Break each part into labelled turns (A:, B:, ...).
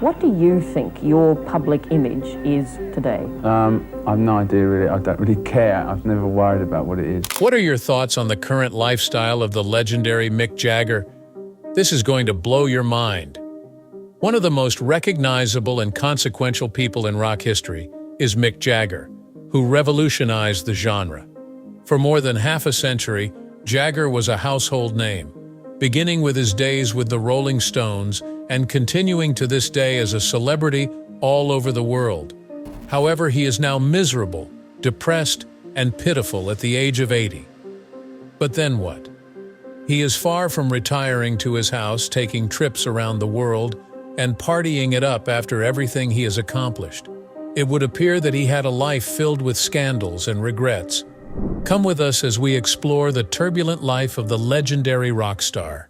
A: What do you think your public image is today?
B: I've no idea really. I don't really care. I've never worried about what it is.
C: What are your thoughts on the current lifestyle of the legendary Mick Jagger? This is going to blow your mind. One of the most recognizable and consequential people in rock history is Mick Jagger, who revolutionized the genre. For more than half a century, Jagger was a household name, beginning with his days with the Rolling Stones and continuing to this day as a celebrity all over the world. However, he is now miserable, depressed, and pitiful at the age of 80. But then what? He is far from retiring to his house, taking trips around the world, and partying it up after everything he has accomplished. It would appear that he had a life filled with scandals and regrets. Come with us as we explore the turbulent life of the legendary rock star.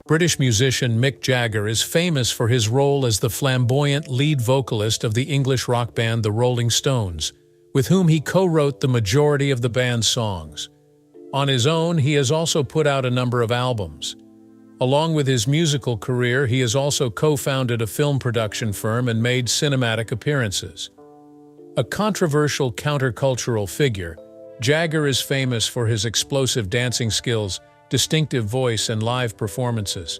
C: British musician Mick Jagger is famous for his role as the flamboyant lead vocalist of the English rock band the Rolling Stones, with whom he co-wrote the majority of the band's songs. On his own, he has also put out a number of albums. Along with his musical career, he has also co-founded a film production firm and made cinematic appearances. A controversial countercultural figure, Jagger is famous for his explosive dancing skills, distinctive voice, and live performances.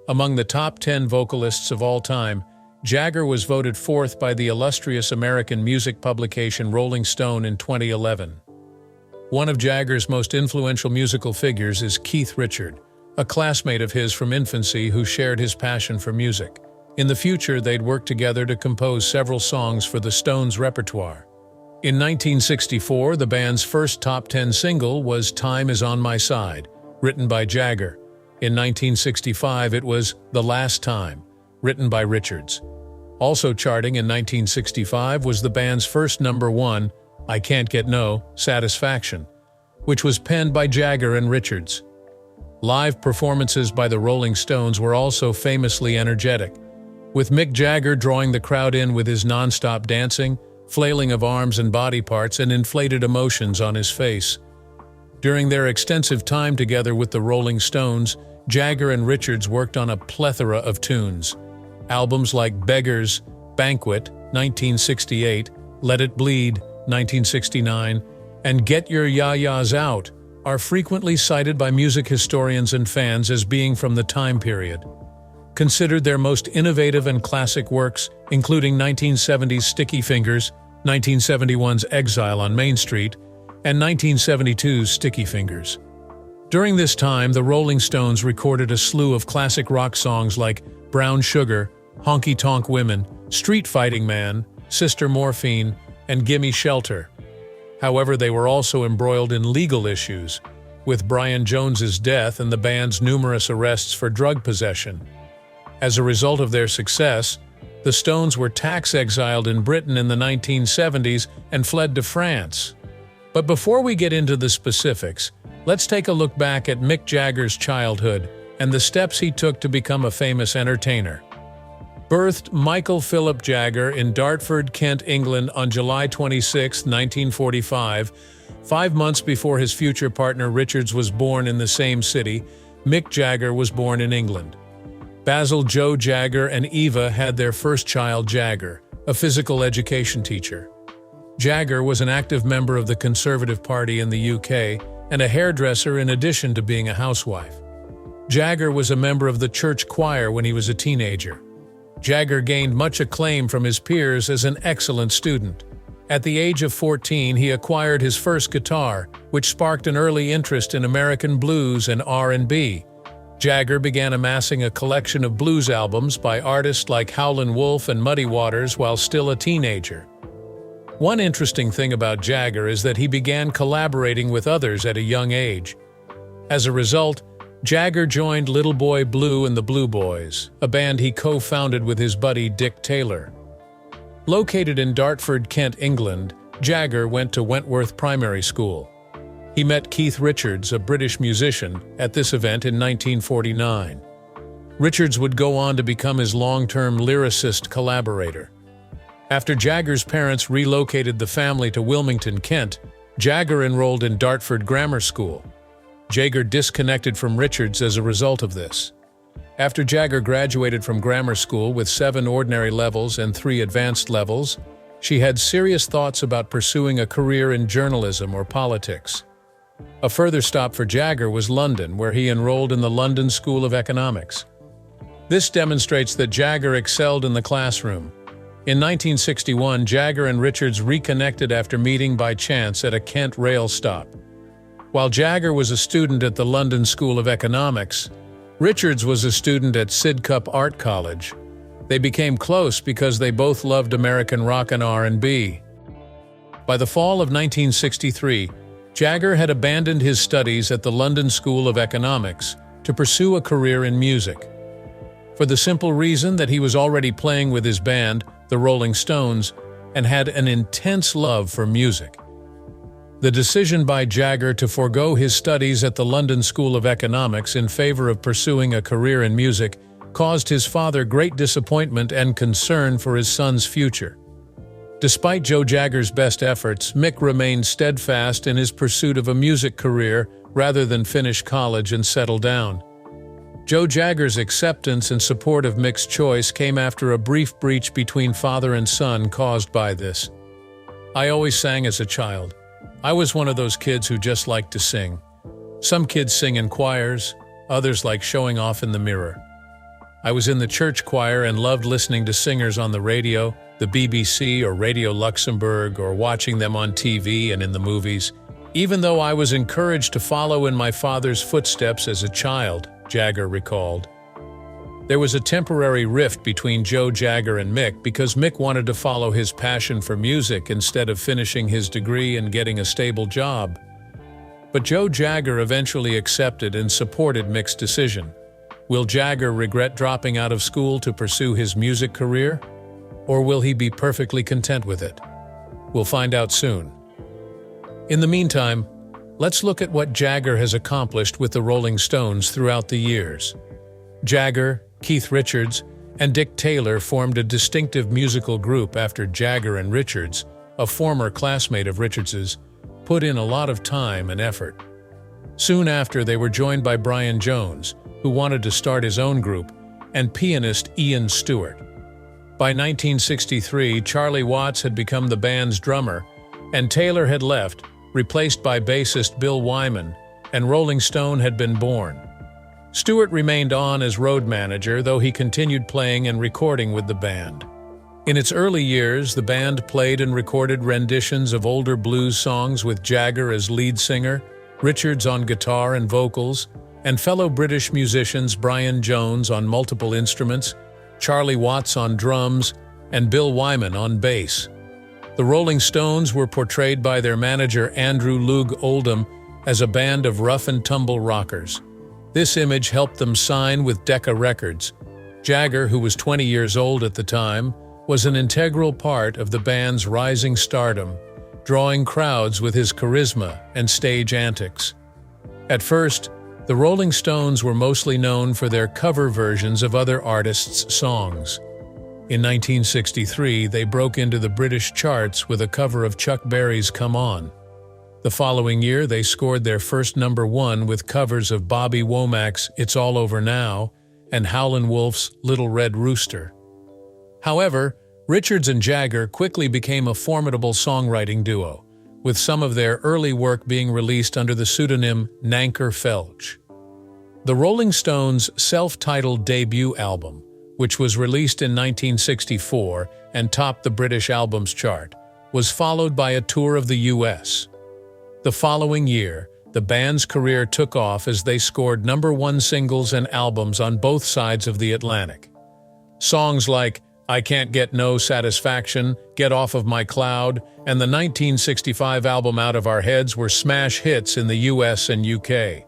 C: Among the top 10 vocalists of all time, Jagger was voted fourth by the illustrious American music publication Rolling Stone in 2011. One of Jagger's most influential musical figures is Keith Richards, a classmate of his from infancy who shared his passion for music. In the future, they'd work together to compose several songs for the Stones' repertoire. In 1964, the band's first top 10 single was Time Is On My Side, written by Jagger. In 1965, it was The Last Time, written by Richards. Also charting in 1965 was the band's first number one, I Can't Get No Satisfaction, which was penned by Jagger and Richards. Live performances by the Rolling Stones were also famously energetic, with Mick Jagger drawing the crowd in with his non-stop dancing, flailing of arms and body parts, and inflated emotions on his face. During their extensive time together with the Rolling Stones, Jagger and Richards worked on a plethora of tunes. Albums like Beggars, Banquet, 1968, Let It Bleed, 1969, and Get Your Ya-Ya's Out are frequently cited by music historians and fans as being from the time period. Considered their most innovative and classic works, including 1970's Sticky Fingers, 1971's Exile on Main Street, and 1972's Sticky Fingers. During this time, the Rolling Stones recorded a slew of classic rock songs like Brown Sugar, Honky Tonk Women, Street Fighting Man, Sister Morphine, and Gimme Shelter. However, they were also embroiled in legal issues, with Brian Jones's death and the band's numerous arrests for drug possession. As a result of their success, the Stones were tax-exiled in Britain in the 1970s and fled to France. But before we get into the specifics, let's take a look back at Mick Jagger's childhood and the steps he took to become a famous entertainer. Birthed Michael Philip Jagger in Dartford, Kent, England on July 26, 1945, 5 months before his future partner Richards was born in the same city, Mick Jagger was born in England. Basil Joe Jagger and Eva had their first child, Jagger, a physical education teacher. Jagger was an active member of the Conservative Party in the UK and a hairdresser in addition to being a housewife. Jagger was a member of the church choir when he was a teenager. Jagger gained much acclaim from his peers as an excellent student. At the age of 14, he acquired his first guitar, which sparked an early interest in American blues and R&B. Jagger began amassing a collection of blues albums by artists like Howlin' Wolf and Muddy Waters while still a teenager. One interesting thing about Jagger is that he began collaborating with others at a young age. As a result, Jagger joined Little Boy Blue and the Blue Boys, a band he co-founded with his buddy Dick Taylor. Located in Dartford, Kent, England, Jagger went to Wentworth Primary School. He met Keith Richards, a British musician, at this event in 1949. Richards would go on to become his long-term lyricist collaborator. After Jagger's parents relocated the family to Wilmington, Kent, Jagger enrolled in Dartford Grammar School. Jagger disconnected from Richards as a result of this. After Jagger graduated from grammar school with 7 ordinary levels and 3 advanced levels, she had serious thoughts about pursuing a career in journalism or politics. A further stop for Jagger was London, where he enrolled in the London School of Economics. This demonstrates that Jagger excelled in the classroom. In 1961, Jagger and Richards reconnected after meeting by chance at a Kent rail stop. While Jagger was a student at the London School of Economics, Richards was a student at Sidcup Art College. They became close because they both loved American rock and R&B. By the fall of 1963, Jagger had abandoned his studies at the London School of Economics to pursue a career in music. For the simple reason that he was already playing with his band, the Rolling Stones, and had an intense love for music. The decision by Jagger to forego his studies at the London School of Economics in favor of pursuing a career in music caused his father great disappointment and concern for his son's future. Despite Joe Jagger's best efforts, Mick remained steadfast in his pursuit of a music career rather than finish college and settle down. Joe Jagger's acceptance and support of Mick's choice came after a brief breach between father and son caused by this. "I always sang as a child. I was one of those kids who just liked to sing. Some kids sing in choirs, others like showing off in the mirror. I was in the church choir and loved listening to singers on the radio, the BBC or Radio Luxembourg, or watching them on TV and in the movies, even though I was encouraged to follow in my father's footsteps as a child," Jagger recalled. There was a temporary rift between Joe Jagger and Mick because Mick wanted to follow his passion for music instead of finishing his degree and getting a stable job. But Joe Jagger eventually accepted and supported Mick's decision. Will Jagger regret dropping out of school to pursue his music career? Or will he be perfectly content with it? We'll find out soon. In the meantime, let's look at what Jagger has accomplished with the Rolling Stones throughout the years. Jagger, Keith Richards, and Dick Taylor formed a distinctive musical group after Jagger and Richards, a former classmate of Richards's, put in a lot of time and effort. Soon after, they were joined by Brian Jones, who wanted to start his own group, and pianist Ian Stewart. By 1963, Charlie Watts had become the band's drummer, and Taylor had left, replaced by bassist Bill Wyman, and Rolling Stone had been born. Stewart remained on as road manager, though he continued playing and recording with the band. In its early years, the band played and recorded renditions of older blues songs with Jagger as lead singer, Richards on guitar and vocals, and fellow British musicians Brian Jones on multiple instruments, Charlie Watts on drums, and Bill Wyman on bass. The Rolling Stones were portrayed by their manager Andrew Loog Oldham as a band of rough-and-tumble rockers. This image helped them sign with Decca Records. Jagger, who was 20 years old at the time, was an integral part of the band's rising stardom, drawing crowds with his charisma and stage antics. At first, the Rolling Stones were mostly known for their cover versions of other artists' songs. In 1963, they broke into the British charts with a cover of Chuck Berry's Come On. The following year, they scored their first #1 with covers of Bobby Womack's It's All Over Now and Howlin' Wolf's Little Red Rooster. However, Richards and Jagger quickly became a formidable songwriting duo, with some of their early work being released under the pseudonym Nanker Felch. The Rolling Stones' self-titled debut album, which was released in 1964 and topped the British Albums Chart, was followed by a tour of the US. The following year, the band's career took off as they scored #1 singles and albums on both sides of the Atlantic. Songs like I Can't Get No Satisfaction, Get Off of My Cloud, and the 1965 album Out of Our Heads were smash hits in the US and UK.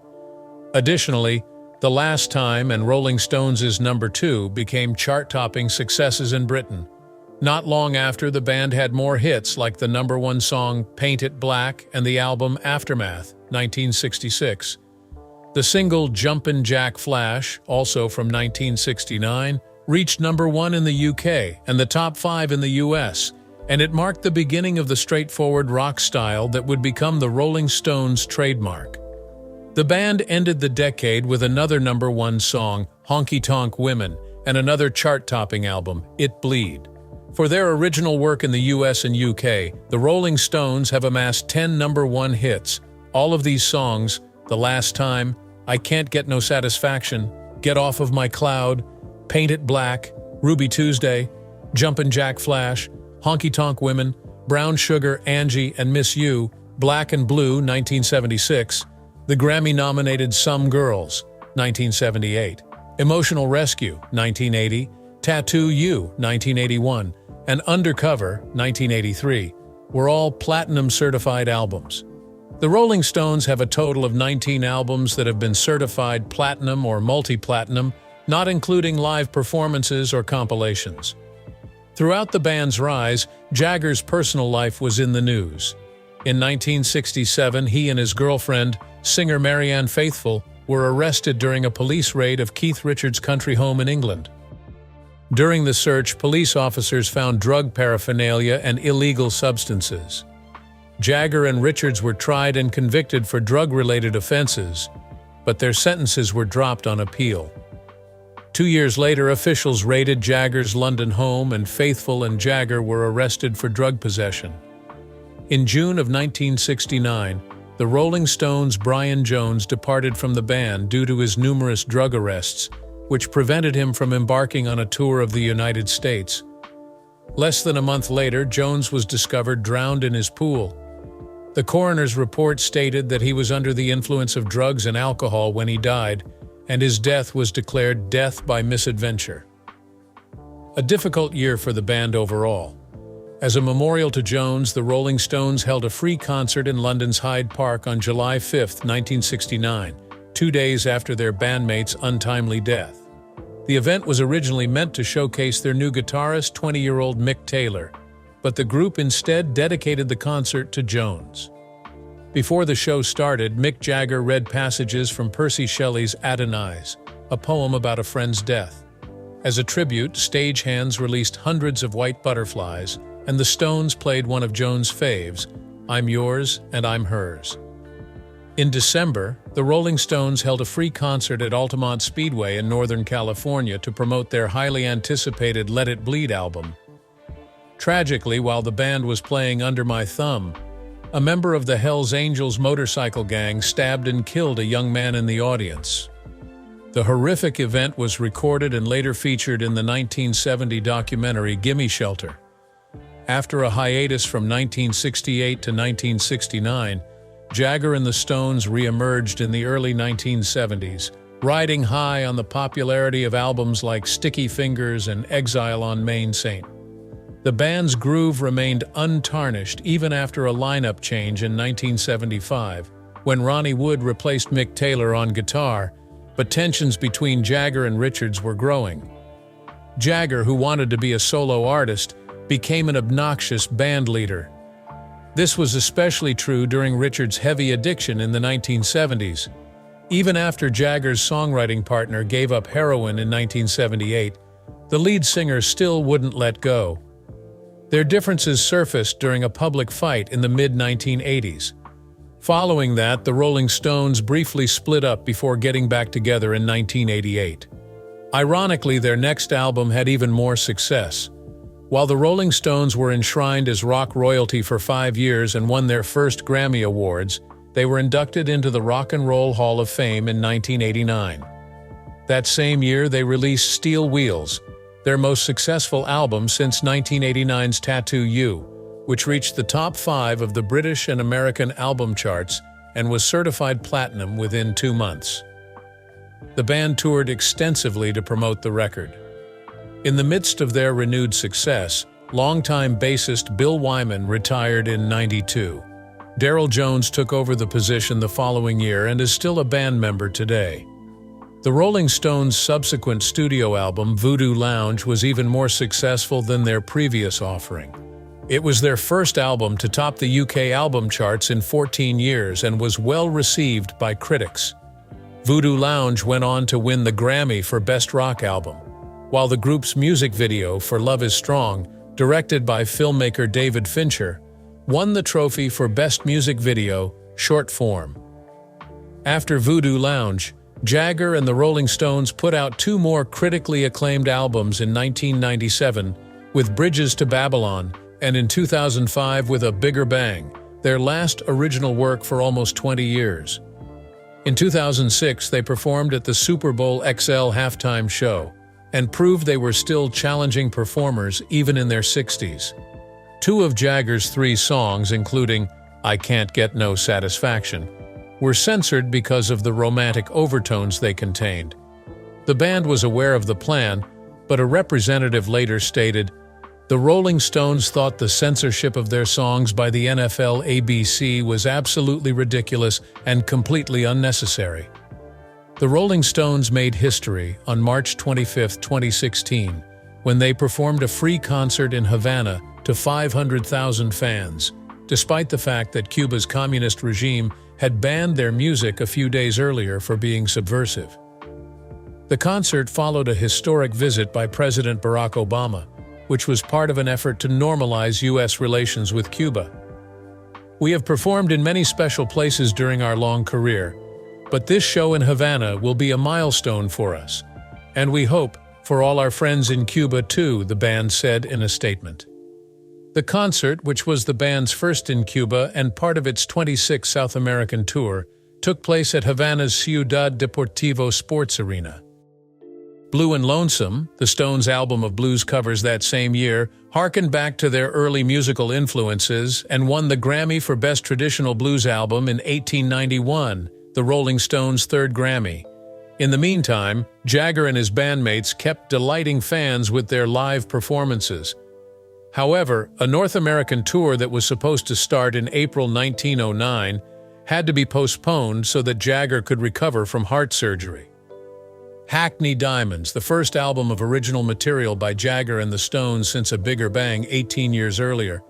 C: Additionally, The Last Time and Rolling Stones' #2 became chart-topping successes in Britain. Not long after, the band had more hits like the #1 song Paint It Black and the album Aftermath, 1966. The single Jumpin' Jack Flash, also from 1969, reached #1 in the UK and the top 5 in the US, and it marked the beginning of the straightforward rock style that would become the Rolling Stones' trademark. The band ended the decade with another #1 song, Honky Tonk Women, and another chart-topping album, It Bleed. For their original work in the US and UK, the Rolling Stones have amassed 10 #1 hits. All of these songs, The Last Time, I Can't Get No Satisfaction, Get Off of My Cloud, Paint It Black, Ruby Tuesday, Jumpin' Jack Flash, Honky Tonk Women, Brown Sugar, Angie, and Miss You, Black and Blue, 1976, the Grammy-nominated Some Girls, 1978, Emotional Rescue, 1980, Tattoo You, 1981, and Undercover, 1983, were all platinum-certified albums. The Rolling Stones have a total of 19 albums that have been certified platinum or multi-platinum, not including live performances or compilations. Throughout the band's rise, Jagger's personal life was in the news. In 1967, he and his girlfriend, singer Marianne Faithfull, were arrested during a police raid of Keith Richards' country home in England. During the search, police officers found drug paraphernalia and illegal substances. Jagger and Richards were tried and convicted for drug-related offenses, but their sentences were dropped on appeal. 2 years later, officials raided Jagger's London home, and Faithfull and Jagger were arrested for drug possession. In June of 1969, the Rolling Stones' Brian Jones departed from the band due to his numerous drug arrests, which prevented him from embarking on a tour of the United States. Less than a month later, Jones was discovered drowned in his pool. The coroner's report stated that he was under the influence of drugs and alcohol when he died, and his death was declared death by misadventure. A difficult year for the band overall. As a memorial to Jones, the Rolling Stones held a free concert in London's Hyde Park on July 5, 1969, 2 days after their bandmate's untimely death. The event was originally meant to showcase their new guitarist, 20-year-old Mick Taylor, but the group instead dedicated the concert to Jones. Before the show started, Mick Jagger read passages from Percy Shelley's Adonais, a poem about a friend's death. As a tribute, stagehands released hundreds of white butterflies, and the Stones played one of Jones' faves, I'm Yours and I'm Hers. In December, the Rolling Stones held a free concert at Altamont Speedway in Northern California to promote their highly anticipated Let It Bleed album. Tragically, while the band was playing Under My Thumb, a member of the Hells Angels motorcycle gang stabbed and killed a young man in the audience. The horrific event was recorded and later featured in the 1970 documentary Gimme Shelter. After a hiatus from 1968 to 1969, Jagger and the Stones re-emerged in the early 1970s, riding high on the popularity of albums like Sticky Fingers and Exile on Main St. The band's groove remained untarnished even after a lineup change in 1975, when Ronnie Wood replaced Mick Taylor on guitar, but tensions between Jagger and Richards were growing. Jagger, who wanted to be a solo artist, became an obnoxious band leader. This was especially true during Richards' heavy addiction in the 1970s. Even after Jagger's songwriting partner gave up heroin in 1978, the lead singer still wouldn't let go. Their differences surfaced during a public fight in the mid-1980s. Following that, the Rolling Stones briefly split up before getting back together in 1988. Ironically, their next album had even more success. While the Rolling Stones were enshrined as rock royalty for 5 years and won their first Grammy Awards, they were inducted into the Rock and Roll Hall of Fame in 1989. That same year, they released Steel Wheels, their most successful album since 1989's Tattoo You, which reached the top 5 of the British and American album charts and was certified platinum within 2 months. The band toured extensively to promote the record. In the midst of their renewed success, longtime bassist Bill Wyman retired in '92. Daryl Jones took over the position the following year and is still a band member today. The Rolling Stones' subsequent studio album, Voodoo Lounge, was even more successful than their previous offering. It was their first album to top the UK album charts in 14 years and was well received by critics. Voodoo Lounge went on to win the Grammy for Best Rock Album, while the group's music video for Love Is Strong, directed by filmmaker David Fincher, won the trophy for Best Music Video, Short Form. After Voodoo Lounge, Jagger and the Rolling Stones put out two more critically acclaimed albums in 1997, with Bridges to Babylon, and in 2005 with A Bigger Bang, their last original work for almost 20 years. In 2006, they performed at the Super Bowl XL halftime show and proved they were still challenging performers even in their 60s. Two of Jagger's three songs, including I Can't Get No Satisfaction, were censored because of the romantic overtones they contained. The band was aware of the plan, but a representative later stated, "The Rolling Stones thought the censorship of their songs by the NFL ABC was absolutely ridiculous and completely unnecessary." The Rolling Stones made history on March 25, 2016, when they performed a free concert in Havana to 500,000 fans, despite the fact that Cuba's communist regime had banned their music a few days earlier for being subversive. The concert followed a historic visit by President Barack Obama, which was part of an effort to normalize U.S. relations with Cuba. We have performed in many special places during our long career, but this show in Havana will be a milestone for us, and we hope for all our friends in Cuba too, the band said in a statement. The concert, which was the band's first in Cuba and part of its 26th South American tour, took place at Havana's Ciudad Deportivo Sports Arena. Blue and Lonesome, the Stones' album of blues covers that same year, harkened back to their early musical influences and won the Grammy for Best Traditional Blues Album in 1891, the Rolling Stones' third Grammy. In the meantime, Jagger and his bandmates kept delighting fans with their live performances. However, a North American tour that was supposed to start in April 1909 had to be postponed so that Jagger could recover from heart surgery. Hackney Diamonds, the first album of original material by Jagger and the Stones since A Bigger Bang 18 years earlier,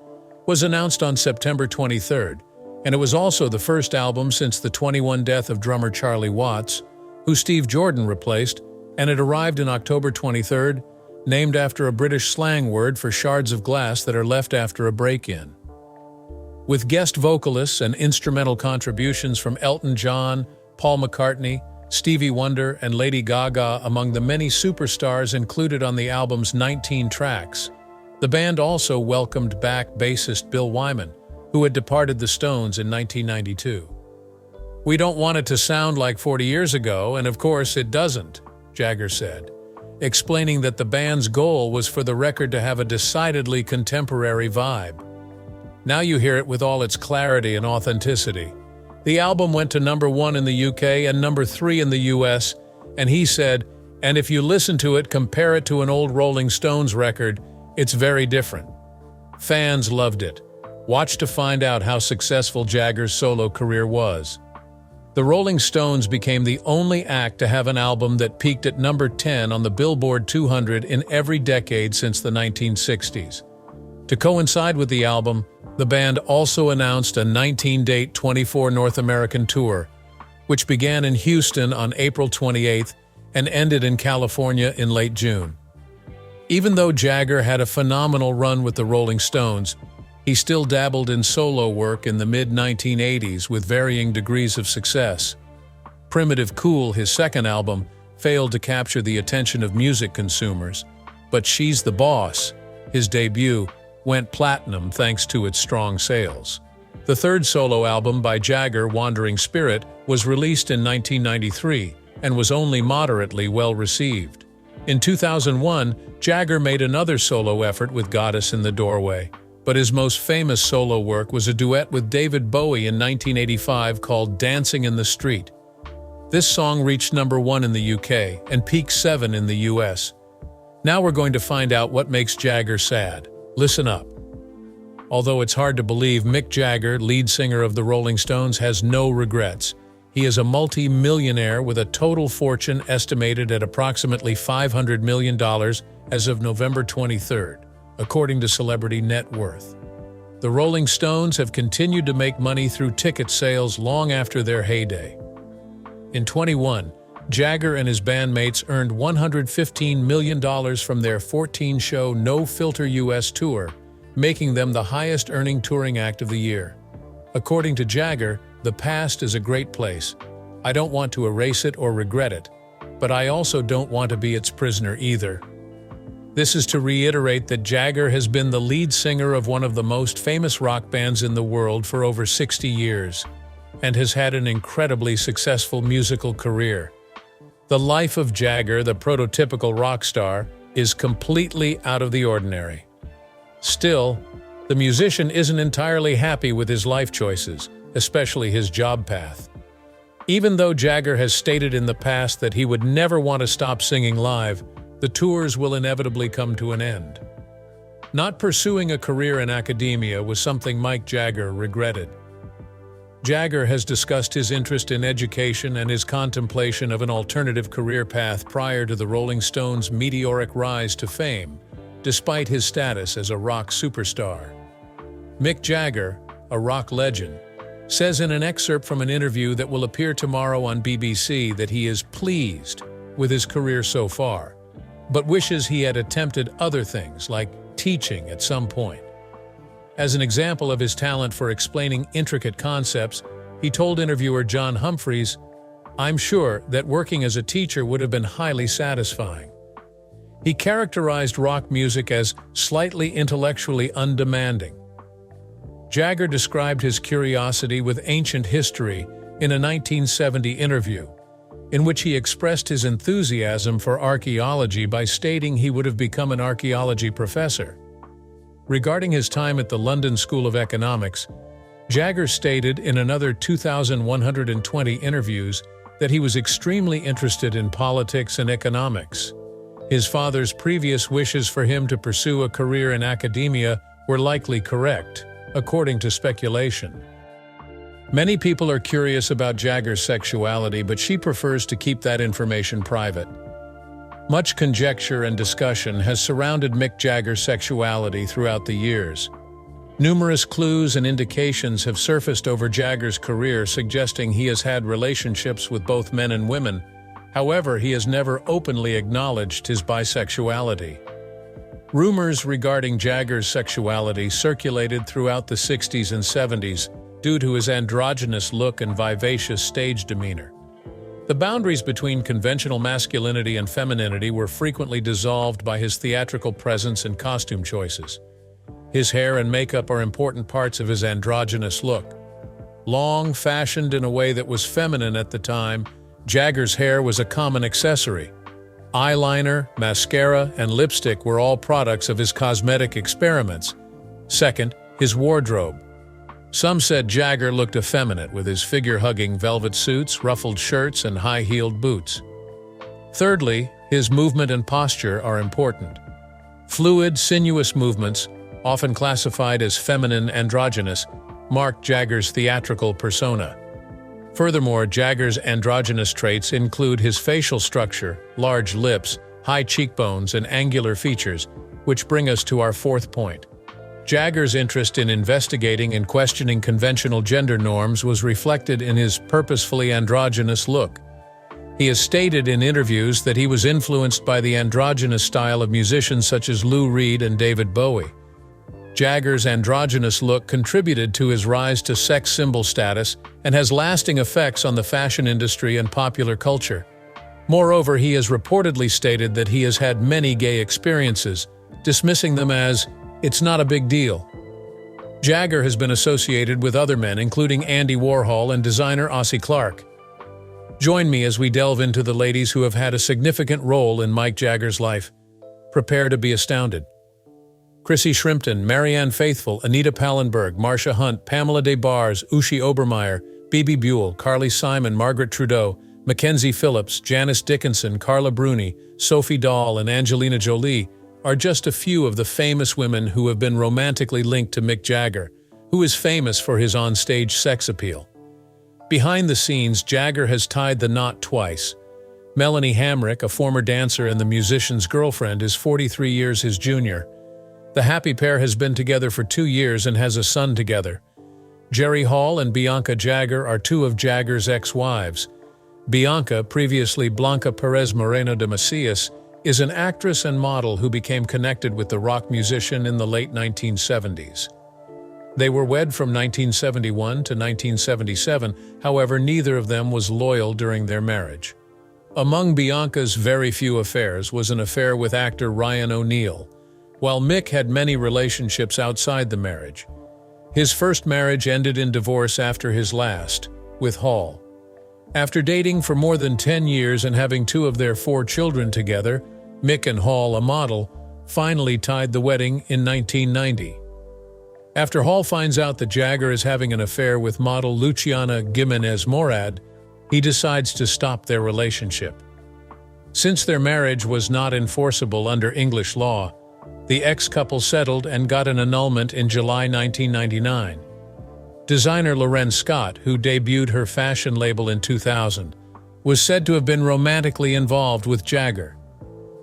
C: was announced on September 23rd, and it was also the first album since the 21 death of drummer Charlie Watts, who Steve Jordan replaced, and it arrived on October 23rd, named after a British slang word for shards of glass that are left after a break-in. With guest vocalists and instrumental contributions from Elton John, Paul McCartney, Stevie Wonder, and Lady Gaga among the many superstars included on the album's 19 tracks, the band also welcomed back bassist Bill Wyman, who had departed the Stones in 1992. "We don't want it to sound like 40 years ago, and of course it doesn't," Jagger said, explaining that the band's goal was for the record to have a decidedly contemporary vibe. Now you hear it with all its clarity and authenticity. The album went to #1 in the UK and #3 in the US, and he said, "And if you listen to it, compare it to an old Rolling Stones record, it's very different." Fans loved it. Watch to find out how successful Jagger's solo career was. The Rolling Stones became the only act to have an album that peaked at number 10 on the Billboard 200 in every decade since the 1960s. To coincide with the album, the band also announced a 19-date 24 North American tour, which began in Houston on April 28th and ended in California in late June. Even though Jagger had a phenomenal run with the Rolling Stones, he still dabbled in solo work in the mid-1980s with varying degrees of success. Primitive Cool, his second album, failed to capture the attention of music consumers, but She's the Boss, his debut, went platinum thanks to its strong sales. The third solo album by Jagger, Wandering Spirit, was released in 1993 and was only moderately well received. In 2001, Jagger made another solo effort with Goddess in the Doorway, but his most famous solo work was a duet with David Bowie in 1985 called Dancing in the Street. This song reached #1 in the UK and peaked 7 in the US. Now we're going to find out what makes Jagger sad. Listen up. Although it's hard to believe, Mick Jagger, lead singer of the Rolling Stones, has no regrets. He is a multi-millionaire with a total fortune estimated at approximately $500 million as of November 23rd. According to Celebrity Net Worth. The Rolling Stones have continued to make money through ticket sales long after their heyday. In 2021, Jagger and his bandmates earned $115 million from their 14-show No Filter US tour, making them the highest-earning touring act of the year. According to Jagger, the past is a great place. I don't want to erase it or regret it, but I also don't want to be its prisoner either. This is to reiterate that Jagger has been the lead singer of one of the most famous rock bands in the world for over 60 years, and has had an incredibly successful musical career. The life of Jagger, the prototypical rock star, is completely out of the ordinary. Still, the musician isn't entirely happy with his life choices, especially his job path. Even though Jagger has stated in the past that he would never want to stop singing live, the tours will inevitably come to an end. Not pursuing a career in academia was something Mick Jagger regretted. Jagger has discussed his interest in education and his contemplation of an alternative career path prior to the Rolling Stones' meteoric rise to fame, despite his status as a rock superstar. Mick Jagger, a rock legend, says in an excerpt from an interview that will appear tomorrow on BBC that he is pleased with his career so far, but wishes he had attempted other things like teaching at some point. As an example of his talent for explaining intricate concepts, he told interviewer John Humphreys, "I'm sure that working as a teacher would have been highly satisfying." He characterized rock music as slightly intellectually undemanding. Jagger described his curiosity with ancient history in a 1970 interview, in which he expressed his enthusiasm for archaeology by stating he would have become an archaeology professor. Regarding his time at the London School of Economics, Jagger stated in another 2,120 interviews that he was extremely interested in politics and economics. His father's previous wishes for him to pursue a career in academia were likely correct, according to speculation. Many people are curious about Jagger's sexuality, but she prefers to keep that information private. Much conjecture and discussion has surrounded Mick Jagger's sexuality throughout the years. Numerous clues and indications have surfaced over Jagger's career suggesting he has had relationships with both men and women. However, he has never openly acknowledged his bisexuality. Rumors regarding Jagger's sexuality circulated throughout the 60s and 70s due to his androgynous look and vivacious stage demeanor. The boundaries between conventional masculinity and femininity were frequently dissolved by his theatrical presence and costume choices. His hair and makeup are important parts of his androgynous look. Long, fashioned in a way that was feminine at the time, Jagger's hair was a common accessory. Eyeliner, mascara, and lipstick were all products of his cosmetic experiments. Second, his wardrobe. Some said Jagger looked effeminate with his figure-hugging velvet suits, ruffled shirts, and high-heeled boots. Thirdly, his movement and posture are important. Fluid, sinuous movements, often classified as feminine androgynous, marked Jagger's theatrical persona. Furthermore, Jagger's androgynous traits include his facial structure, large lips, high cheekbones, and angular features, which bring us to our fourth point. Jagger's interest in investigating and questioning conventional gender norms was reflected in his purposefully androgynous look. He has stated in interviews that he was influenced by the androgynous style of musicians such as Lou Reed and David Bowie. Jagger's androgynous look contributed to his rise to sex symbol status and has lasting effects on the fashion industry and popular culture. Moreover, he has reportedly stated that he has had many gay experiences, dismissing them as, "It's not a big deal." Jagger has been associated with other men, including Andy Warhol and designer Ossie Clark. Join me as we delve into the ladies who have had a significant role in Mick Jagger's life. Prepare to be astounded. Chrissy Shrimpton, Marianne Faithfull, Anita Pallenberg, Marcia Hunt, Pamela Des Barres, Ushi Obermeyer, Bebe Buell, Carly Simon, Margaret Trudeau, Mackenzie Phillips, Janice Dickinson, Carla Bruni, Sophie Dahl, and Angelina Jolie are just a few of the famous women who have been romantically linked to Mick Jagger, who is famous for his on-stage sex appeal. Behind the scenes, Jagger has tied the knot twice. Melanie Hamrick, a former dancer and the musician's girlfriend, is 43 years his junior. The happy pair has been together for 2 years and has a son together. Jerry Hall and Bianca Jagger are two of Jagger's ex-wives. Bianca, previously Blanca Perez Moreno de Macias, is an actress and model who became connected with the rock musician in the late 1970s. They were wed from 1971 to 1977, however, neither of them was loyal during their marriage. Among Bianca's very few affairs was an affair with actor Ryan O'Neal, while Mick had many relationships outside the marriage. His first marriage ended in divorce after his last, with Hall. After dating for more than 10 years and having 2 of their 4 children together, Mick and Hall, a model, finally tied the wedding in 1990. After Hall finds out that Jagger is having an affair with model Luciana Gimenez Morad, he decides to stop their relationship. Since their marriage was not enforceable under English law, the ex-couple settled and got an annulment in July 1999. Designer Loren Scott, who debuted her fashion label in 2000, was said to have been romantically involved with Jagger.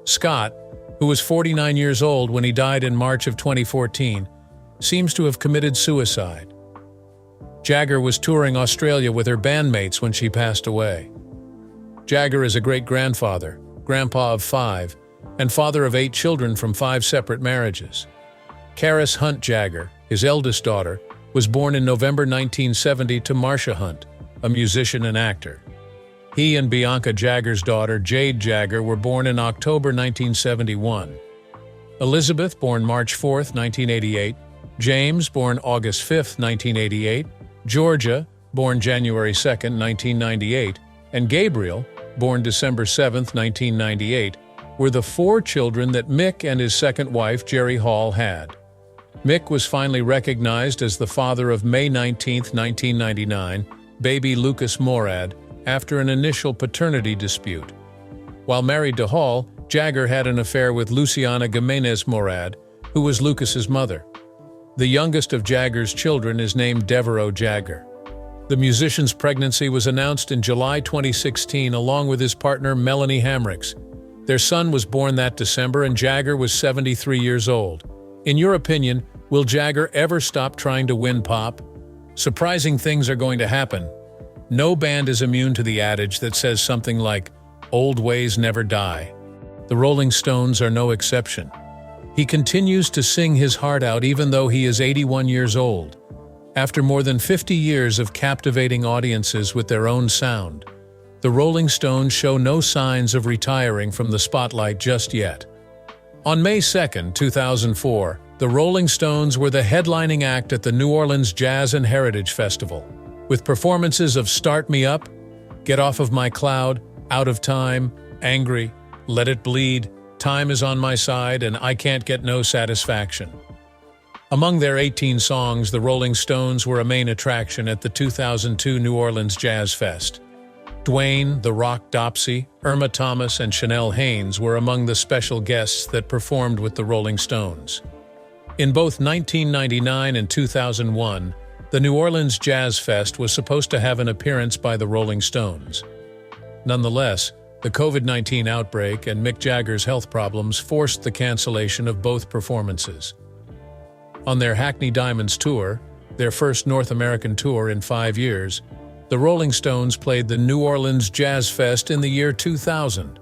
C: Scott, who was 49 years old when he died in March of 2014, seems to have committed suicide. Jagger was touring Australia with her bandmates when she passed away. Jagger is a great-grandfather, grandpa of 5, and father of 8 children from 5 separate marriages. Karis Hunt Jagger, his eldest daughter, was born in November 1970 to Marcia Hunt, a musician and actor. He and Bianca Jagger's daughter, Jade Jagger, were born in October 1971. Elizabeth, born March 4, 1988, James, born August 5, 1988, Georgia, born January 2, 1998, and Gabriel, born December 7, 1998, were the 4 children that Mick and his second wife, Jerry Hall, had. Mick was finally recognized as the father of May 19, 1999, baby Lucas Morad, after an initial paternity dispute. While married to Hall, Jagger had an affair with Luciana Gimenez Morad, who was Lucas's mother. The youngest of Jagger's children is named Devereaux Jagger. The musician's pregnancy was announced in July 2016 along with his partner Melanie Hamricks. Their son was born that December and Jagger was 73 years old. In your opinion, will Jagger ever stop trying to win pop? Surprising things are going to happen. No band is immune to the adage that says something like, "Old ways never die." The Rolling Stones are no exception. He continues to sing his heart out even though he is 81 years old. After more than 50 years of captivating audiences with their own sound, the Rolling Stones show no signs of retiring from the spotlight just yet. On May 2, 2004, the Rolling Stones were the headlining act at the New Orleans Jazz and Heritage Festival, with performances of Start Me Up, Get Off of My Cloud, Out of Time, Angry, Let It Bleed, Time Is on My Side, and I Can't Get No Satisfaction. Among their 18 songs, the Rolling Stones were a main attraction at the 2002 New Orleans Jazz Fest. Dwayne, The Rock Dopsy, Irma Thomas, and Chanel Haynes were among the special guests that performed with the Rolling Stones. In both 1999 and 2001, the New Orleans Jazz Fest was supposed to have an appearance by the Rolling Stones. Nonetheless, the COVID-19 outbreak and Mick Jagger's health problems forced the cancellation of both performances. On their Hackney Diamonds tour, their first North American tour in 5 years, the Rolling Stones played the New Orleans Jazz Fest in the year 2000.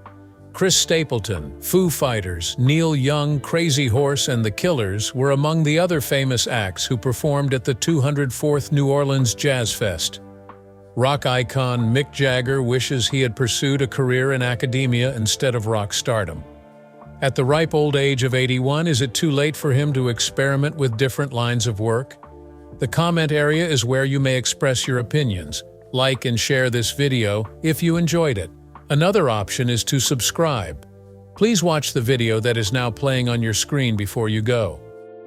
C: Chris Stapleton, Foo Fighters, Neil Young, Crazy Horse, and The Killers were among the other famous acts who performed at the 204th New Orleans Jazz Fest. Rock icon Mick Jagger wishes he had pursued a career in academia instead of rock stardom. At the ripe old age of 81, is it too late for him to experiment with different lines of work? The comment area is where you may express your opinions. Like and share this video if you enjoyed it. Another option is to subscribe. Please watch the video that is now playing on your screen before you go.